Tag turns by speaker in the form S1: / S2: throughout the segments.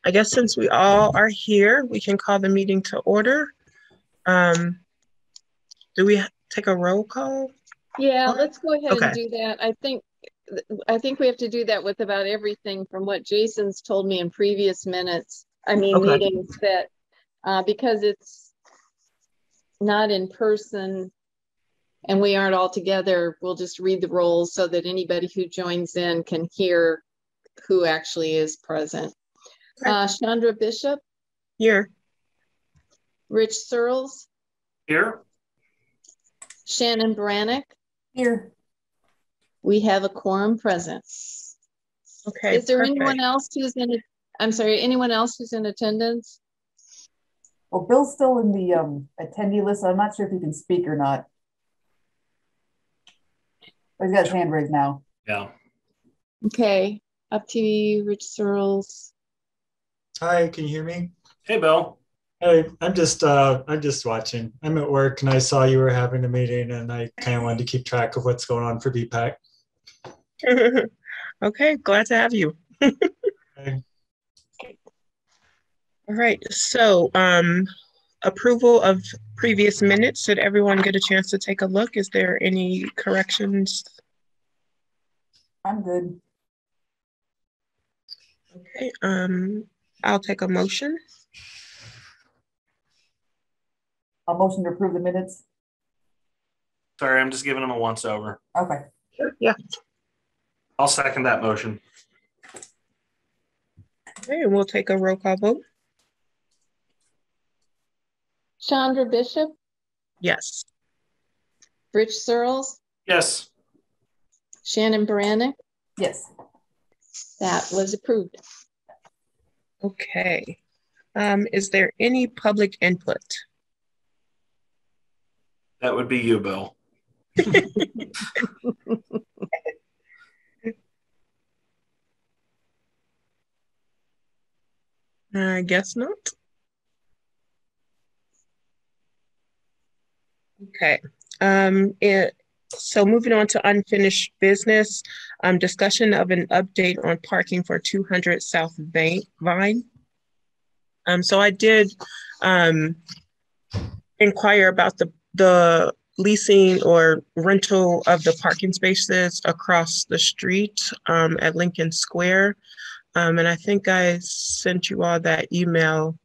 S1: I guess since we all are here, we can call the meeting to order. Do we take a roll call?
S2: Yeah, let's go ahead
S1: Okay.
S2: and do that. I think we have to do that with about everything from what Jason's told me in previous meetings that because it's not in person and we aren't all together, we'll just read the rolls so that anybody who joins in can hear who actually is present. Chandra Bishop.
S1: Here.
S2: Rich Searles.
S3: Here.
S2: Shannon Brannick.
S4: Here.
S2: We have a quorum present.
S1: Okay.
S2: Is there anyone else who's anyone else who's in attendance?
S4: Well, Bill's still in the attendee list. So I'm not sure if he can speak or not. But he's got his hand raised now.
S3: Yeah.
S2: Okay. Up to you, Rich Searles.
S5: Hi, can you hear me?
S3: Hey, Bill.
S5: Hey, I'm just watching. I'm at work and I saw you were having a meeting and I kind of wanted to keep track of what's going on for BPAC.
S1: Okay, glad to have you.
S5: Okay.
S1: All right, so approval of previous minutes. Did everyone get a chance to take a look? Is there any corrections?
S4: I'm good.
S1: Okay, I'll take a motion.
S4: I'll motion to approve the minutes.
S3: Sorry, I'm just giving them a once over.
S4: Okay.
S1: Sure, yeah.
S3: I'll second that motion.
S1: Okay, and we'll take a roll call vote.
S2: Chandra Bishop.
S1: Yes.
S2: Rich Searles.
S3: Yes.
S2: Shannon Brannick.
S4: Yes.
S2: That was approved.
S1: Okay. Is there any public input?
S3: That would be you, Bill.
S1: I guess not. Okay. So moving on to unfinished business, discussion of an update on parking for 200 South Vine. So I did inquire about the leasing or rental of the parking spaces across the street at Lincoln Square. And I think I sent you all that email,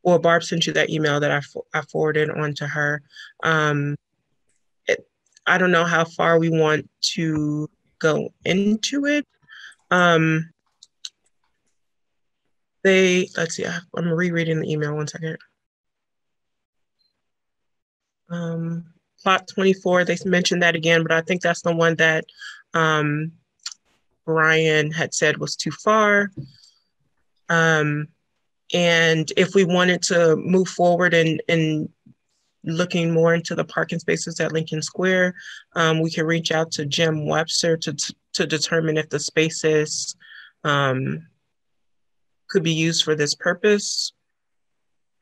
S1: or Barb sent you that email that I forwarded on to her. I don't know how far we want to go into it. Let's see, I'm rereading the email, 1 second. Plot 24, they mentioned that again, but I think that's the one that Brian had said was too far. And if we wanted to move forward and looking more into the parking spaces at Lincoln Square, we can reach out to Jim Webster to determine if the spaces could be used for this purpose.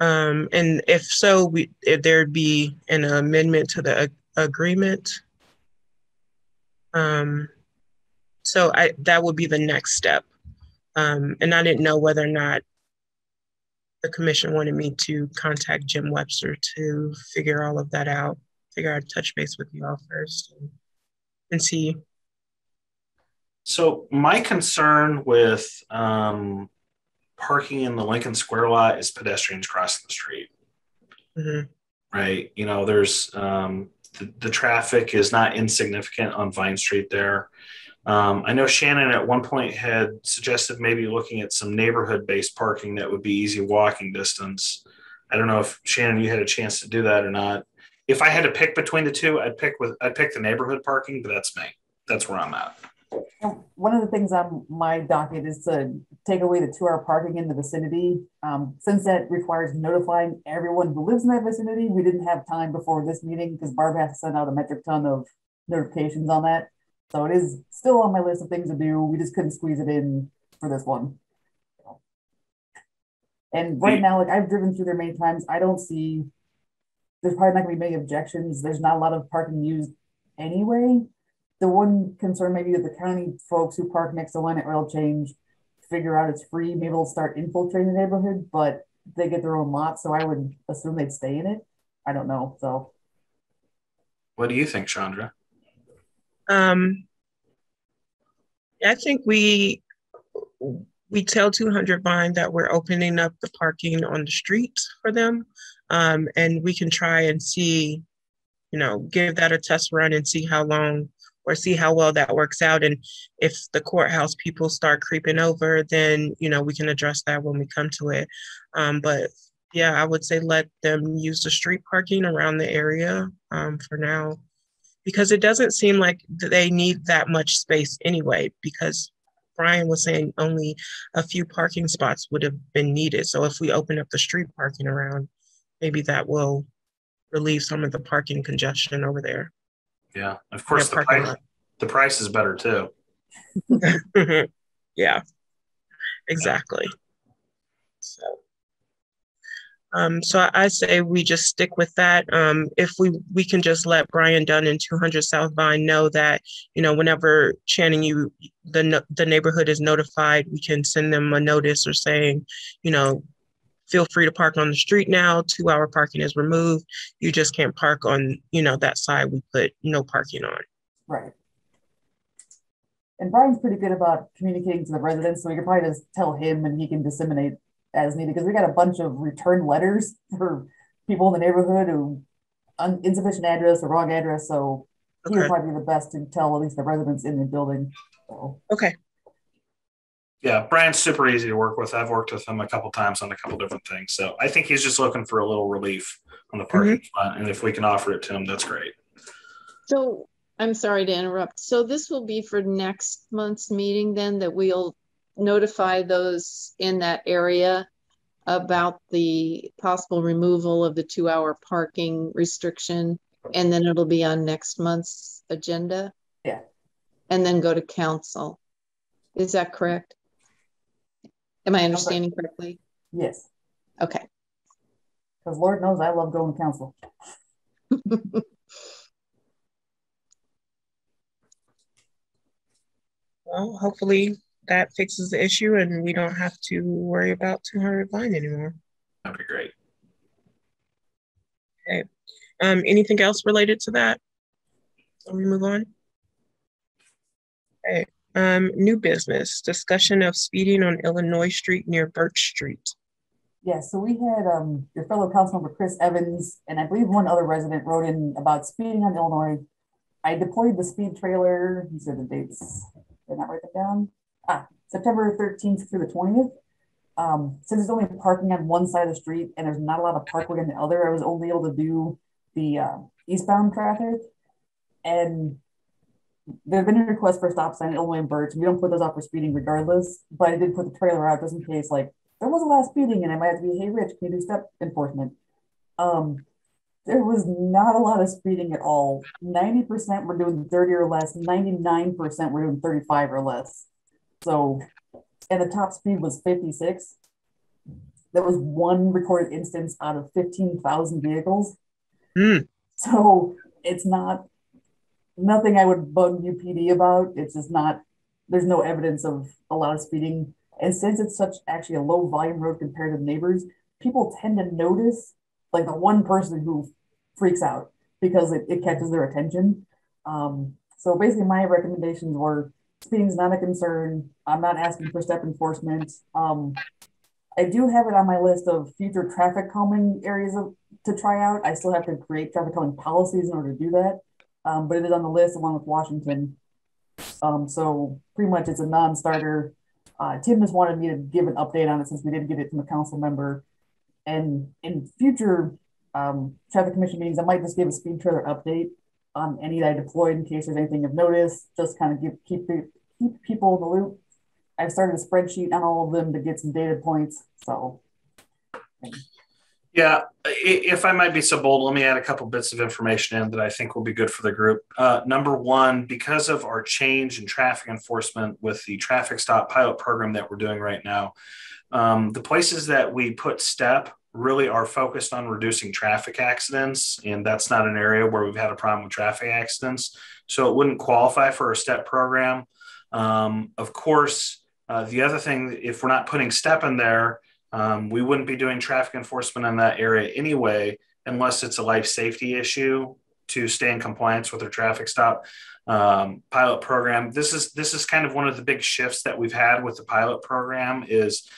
S1: And if so, if there'd be an amendment to the agreement. So that would be the next step. And I didn't know whether or not the commission wanted me to contact Jim Webster to figure all of that out, touch base with you all first and see.
S3: So my concern with parking in the Lincoln Square lot is pedestrians crossing the street.
S1: Mm-hmm.
S3: Right. You know, there's the traffic is not insignificant on Vine Street there. I know Shannon at one point had suggested maybe looking at some neighborhood-based parking that would be easy walking distance. I don't know if Shannon, you had a chance to do that or not. If I had to pick between the two, I'd pick the neighborhood parking, but that's me. That's where I'm at.
S4: One of the things on my docket is to take away the 2-hour parking in the vicinity. Since that requires notifying everyone who lives in that vicinity, we didn't have time before this meeting because Barb has to send out a metric ton of notifications on that. So it is still on my list of things to do. We just couldn't squeeze it in for this one. And right now, like I've driven through there many times. I don't see, there's probably not gonna be many objections. There's not a lot of parking used anyway. The one concern maybe with the county folks who park next to Line at Oil Change, figure out it's free, maybe they'll start infiltrating the neighborhood, but they get their own lot, so I would assume they'd stay in it. I don't know. So
S3: what do you think, Chandra?
S1: I think we tell 200 Vine that we're opening up the parking on the street for them. And we can try and see, give that a test run and see how long or see how well that works out. And if the courthouse people start creeping over, then, we can address that when we come to it. But yeah, I would say let them use the street parking around the area for now, because it doesn't seem like they need that much space anyway, because Brian was saying only a few parking spots would have been needed. So if we open up the street parking around, maybe that will relieve some of the parking congestion over there.
S3: Yeah, of course, the price is better too.
S1: Yeah, exactly. So I say we just stick with that. If we can just let Brian Dunn and 200 South Vine know that, whenever Channing, the neighborhood is notified, we can send them a notice or saying, feel free to park on the street now. 2-hour parking is removed. You just can't park on, that side we put no parking on.
S4: Right. And Brian's pretty good about communicating to the residents, so we could probably just tell him and he can disseminate as needed, because we got a bunch of return letters for people in the neighborhood who insufficient address or wrong address. So he would probably be the best to tell at least the residents in the building. So.
S1: Okay.
S3: Yeah, Brian's super easy to work with. I've worked with him a couple times on a couple different things. So I think he's just looking for a little relief on the parking front. And if we can offer it to him, that's great.
S2: So I'm sorry to interrupt. So this will be for next month's meeting then, that we'll notify those in that area about the possible removal of the 2-hour parking restriction, and then it'll be on next month's agenda.
S4: Yeah.
S2: And then go to council. Is that correct? Am I understanding correctly?
S4: Yes.
S2: Okay.
S4: Because Lord knows I love going to council.
S1: Well, hopefully that fixes the issue and we don't have to worry about 200 Vine anymore.
S3: That'd be great.
S1: Okay. Anything else related to that? Shall we move on? Okay. New business, discussion of speeding on Illinois Street near Birch Street.
S4: Yeah, so we had your fellow councilmember Chris Evans, and I believe one other resident wrote in about speeding on Illinois. I deployed the speed trailer. He said the dates. Did I not write that down? September 13th through the 20th. Since there's only parking on one side of the street and there's not a lot of parking on the other, I was only able to do the eastbound traffic. And there's been a request for a stop sign at Illinois and Birch. We don't put those out for speeding regardless, but I did put the trailer out just in case, like, there was a lot of speeding and I might have to be, hey, Rich, can you do step enforcement? There was not a lot of speeding at all. 90% were doing 30 or less, 99% were doing 35 or less. So, and the top speed was 56. There was one recorded instance out of 15,000 vehicles. So it's nothing I would bug UPD about. It's just not, there's no evidence of a lot of speeding. And since it's such actually a low volume road compared to neighbors, people tend to notice like the one person who freaks out because it catches their attention. So basically my recommendations were speeding is not a concern. I'm not asking for step enforcement. I do have it on my list of future traffic calming areas to try out. I still have to create traffic calming policies in order to do that. But it is on the list along with Washington. So pretty much it's a non-starter. Tim just wanted me to give an update on it since we didn't get it from a council member. And in future traffic commission meetings, I might just give a speed trailer update on any that I deployed in case there's anything of notice, just kind of keep people in the loop. I've started a spreadsheet on all of them to get some data points. So,
S3: yeah, if I might be so bold, let me add a couple bits of information in that I think will be good for the group. Number one, because of our change in traffic enforcement with the traffic stop pilot program that we're doing right now, the places that we put step really are focused on reducing traffic accidents, and that's not an area where we've had a problem with traffic accidents. So it wouldn't qualify for a step program. Of course, The other thing, if we're not putting STEP in there, we wouldn't be doing traffic enforcement in that area anyway, unless it's a life safety issue to stay in compliance with their traffic stop pilot program. This is kind of one of the big shifts that we've had with the pilot program is,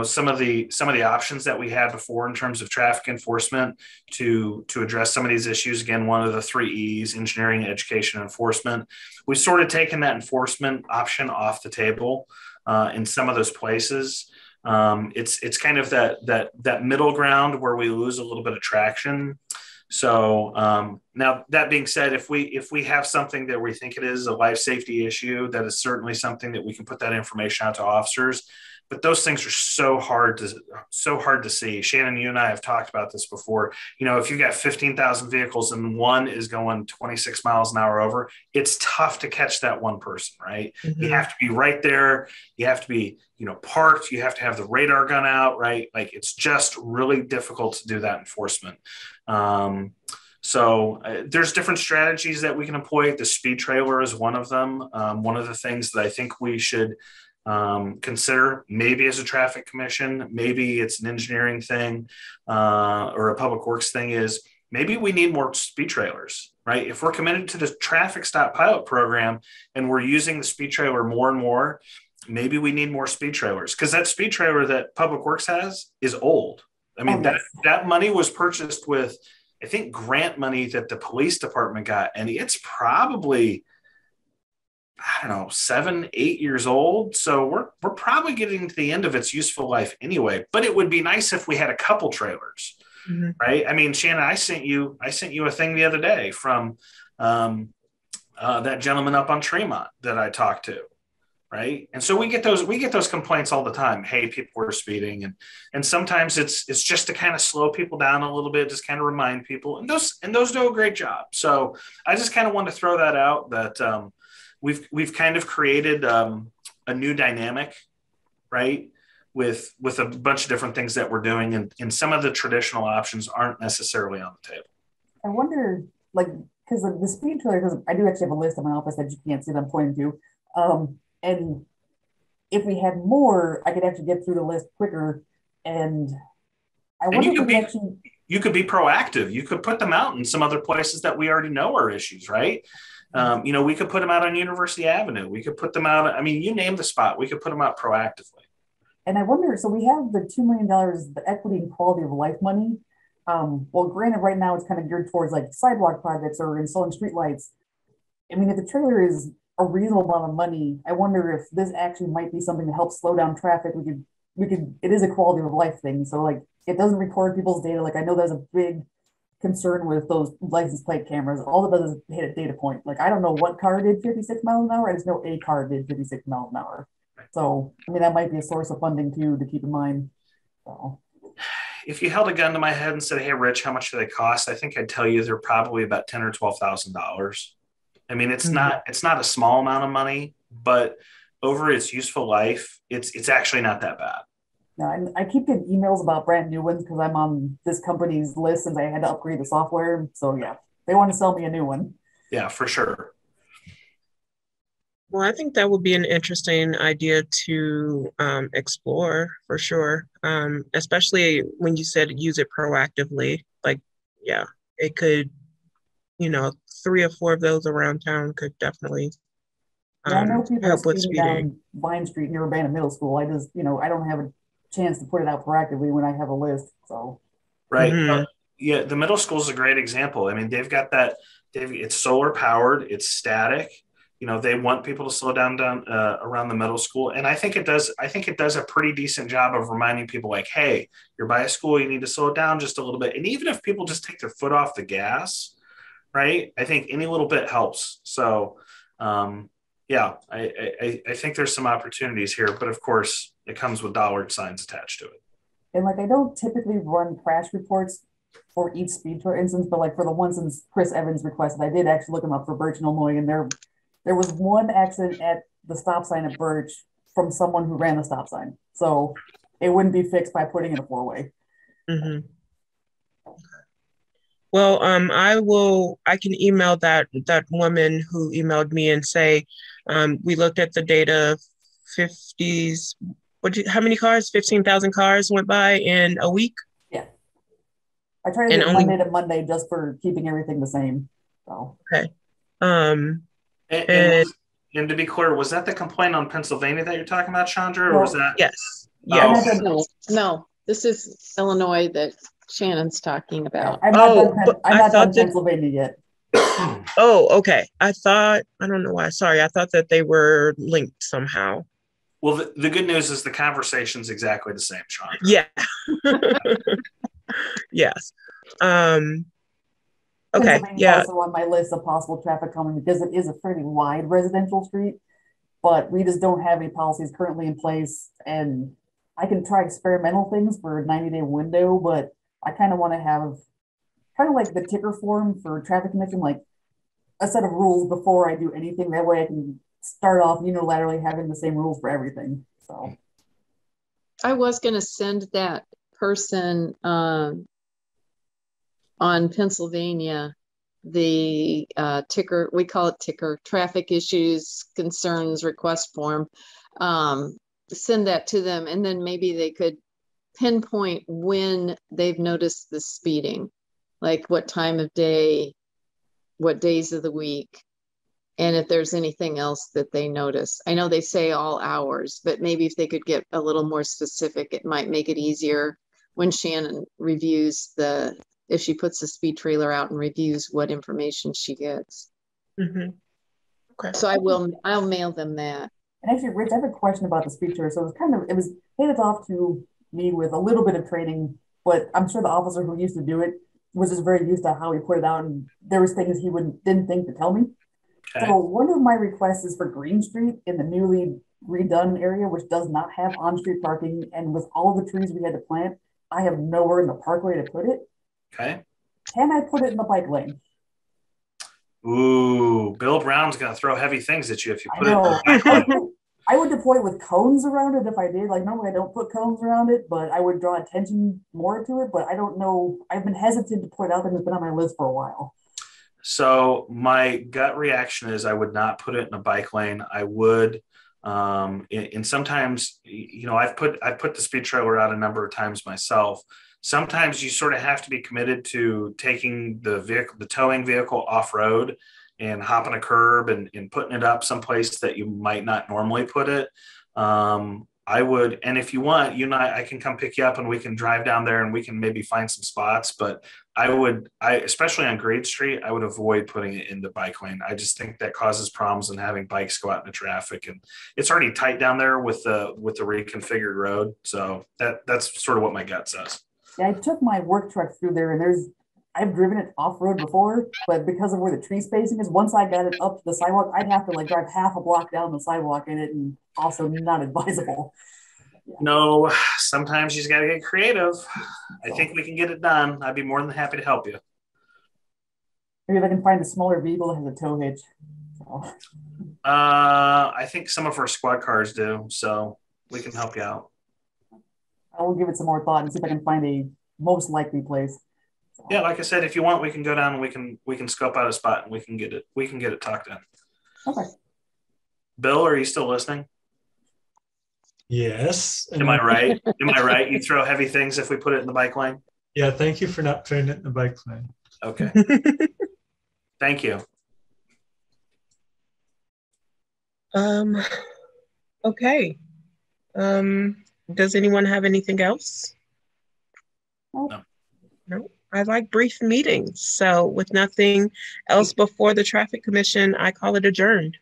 S3: some of the options that we had before in terms of traffic enforcement to address some of these issues. Again, one of the 3 E's, engineering, education, enforcement. We've sort of taken that enforcement option off the table in some of those places. It's kind of that middle ground where we lose a little bit of traction. So now that being said, if we have something that we think it is a life safety issue, that is certainly something that we can put that information out to officers. But those things are so hard to see. Shannon, you and I have talked about this before. If you've got 15,000 vehicles and one is going 26 miles an hour over, it's tough to catch that one person, right? Mm-hmm. You have to be right there. You have to be, parked. You have to have the radar gun out, right? Like it's just really difficult to do that enforcement. So there's different strategies that we can employ. The speed trailer is one of them. One of the things that I think we should consider, maybe as a traffic commission, maybe it's an engineering thing or a public works thing, is maybe we need more speed trailers, right? If we're committed to the traffic stop pilot program and we're using the speed trailer more and more, maybe we need more speed trailers, because that speed trailer that public works has is old. I mean, that money was purchased with, I think, grant money that the police department got, and it's probably, I don't know, 7, 8 years old. So we're probably getting to the end of its useful life anyway, but it would be nice if we had a couple trailers, mm-hmm. right? I mean, Shannon, I sent you a thing the other day from that gentleman up on Tremont that I talked to, right? And so we get those complaints all the time. Hey, people are speeding. And sometimes it's just to kind of slow people down a little bit, just kind of remind people, and those do a great job. So I just kind of want to throw that out, that we've kind of created a new dynamic, right? With a bunch of different things that we're doing, and some of the traditional options aren't necessarily on the table.
S4: I wonder, because the speed trailer, because I do actually have a list in my office that you can't see that I'm pointing to. And if we had more, I could actually get through the list quicker. And I wonder
S3: you could be proactive. You could put them out in some other places that we already know are issues, right? We could put them out on University Avenue. We could put them out. I mean, you name the spot. We could put them out proactively.
S4: And I wonder, so we have the $2 million, the equity and quality of life money. Well, granted, right now it's kind of geared towards like sidewalk projects or installing streetlights. I mean, if the trailer is a reasonable amount of money, I wonder if this actually might be something to help slow down traffic. We could. It is a quality of life thing. So like, it doesn't record people's data. Like I know there's a big concern with those license plate cameras. All it does is hit a data point. Like I don't know what car did 56 miles an hour. I just know a car did 56 miles an hour. So I mean, that might be a source of funding too to keep in mind. So
S3: if you held a gun to my head and said, "Hey, Rich, how much do they cost?" I think I'd tell you they're probably about $10,000 or $12,000. I mean, it's not a small amount of money, but over its useful life, it's actually not that bad.
S4: No, and I keep getting emails about brand new ones because I'm on this company's list since I had to upgrade the software. So yeah, they want to sell me a new one.
S3: Yeah, for sure.
S1: Well, I think that would be an interesting idea to explore for sure, especially when you said use it proactively. Like, yeah, it could, 3 or 4 of those around town could definitely
S4: I know people help with speeding down Vine Street near Urbana Middle School. I just, I don't have a chance to put it out proactively when I have a list. So
S3: right. Mm-hmm. Yeah, the middle school is a great example. I mean, they've got that. It's solar powered. It's static. They want people to slow down around the middle school, and I think it does. I think it does a pretty decent job of reminding people, like, hey, you're by a school. You need to slow down just a little bit. And even if people just take their foot off the gas, right? I think any little bit helps. So, yeah, I think there's some opportunities here, but of course, it comes with dollar signs attached to it.
S4: And I don't typically run crash reports for each speed trailer instance, but for the one since Chris Evans requested, I did actually look him up for Birch and Illinois, and there was one accident at the stop sign at Birch from someone who ran the stop sign. So it wouldn't be fixed by putting in a 4-way.
S1: Mm-hmm. Well, I can email that woman who emailed me and say, we looked at the data 50s. How many cars? 15,000 cars went by in a week?
S4: Yeah. I try to do Monday to Monday just for keeping everything the same. So.
S1: Okay.
S3: And to be clear, was that the complaint on Pennsylvania that you're talking about, Chandra, or was that?
S1: Yes.
S3: Yes.
S2: Oh. No, this is Illinois that Shannon's talking about.
S4: I'm not done Pennsylvania yet.
S1: Oh, okay. I don't know why. Sorry. I thought that they were linked somehow.
S3: Well, the good news is the conversation's exactly the same, Chandra.
S1: Yeah. Yes. Okay. Yeah.
S4: Also on my list of possible traffic calming because it is a pretty wide residential street, but we just don't have any policies currently in place. And I can try experimental things for a 90-day window, but I kind of want to have kind of like the ticker form for traffic commission, like a set of rules before I do anything. That way I can start off unilaterally having the same rules for everything. So
S2: I was going to send that person on Pennsylvania the ticker, we call it ticker, traffic issues, concerns, request form. Send that to them, and then maybe they could pinpoint when they've noticed the speeding, like what time of day, what days of the week, and if there's anything else that they notice. I know they say all hours, but maybe if they could get a little more specific, it might make it easier when Shannon reviews if she puts the speed trailer out and reviews what information she gets.
S1: Mm-hmm. Okay.
S2: So I'll mail them that.
S4: And actually, Rich, I have a question about the speed trailer. So it was handed off to me with a little bit of training, but I'm sure the officer who used to do it was just very used to how he put it out, and there was things he didn't think to tell me. Okay. So one of my requests is for Green Street in the newly redone area, which does not have on-street parking, and with all the trees we had to plant, I have nowhere in the parkway to put it.
S3: Okay.
S4: Can I put it in the bike lane?
S3: Ooh, Bill Brown's going to throw heavy things at you if you put it in the bike lane.
S4: I would deploy with cones around it if I did. Like normally I don't put cones around it, but I would draw attention more to it. But I don't know. I've been hesitant to put it out there. It's been on my list for a while.
S3: So my gut reaction is I would not put it in a bike lane. I would, and sometimes, I've put the speed trailer out a number of times myself. Sometimes you sort of have to be committed to taking the towing vehicle off-road and hopping a curb and putting it up someplace that you might not normally put it. I would, and if you want, I can come pick you up and we can drive down there and we can maybe find some spots. But especially on Grade Street, I would avoid putting it in the bike lane. I just think that causes problems and having bikes go out into traffic, and it's already tight down there with the reconfigured road. So that's sort of what my gut says.
S4: Yeah, I took my work truck through there, and I've driven it off-road before, but because of where the tree spacing is, once I got it up to the sidewalk, I'd have to drive half a block down the sidewalk in it, and also not advisable.
S3: Yeah. No, sometimes you just got to get creative. I think we can get it done. I'd be more than happy to help you.
S4: Maybe if I can find a smaller vehicle that has a tow hitch. So.
S3: I think some of our squad cars do, so we can help you out.
S4: I will give it some more thought and see if I can find a most likely place. So.
S3: Yeah, like I said, if you want, we can go down and we can scope out a spot and we can get it tucked in.
S4: Okay.
S3: Bill, are you still listening?
S5: Yes.
S3: Am I right? Am I right? You throw heavy things if we put it in the bike lane?
S5: Yeah, thank you for not putting it in the bike lane.
S3: Okay. Thank you.
S1: Okay. Does anyone have anything else?
S3: No.
S1: No. I like brief meetings. So with nothing else before the Traffic Commission, I call it adjourned.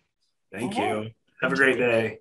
S3: Thank you. Have a great day.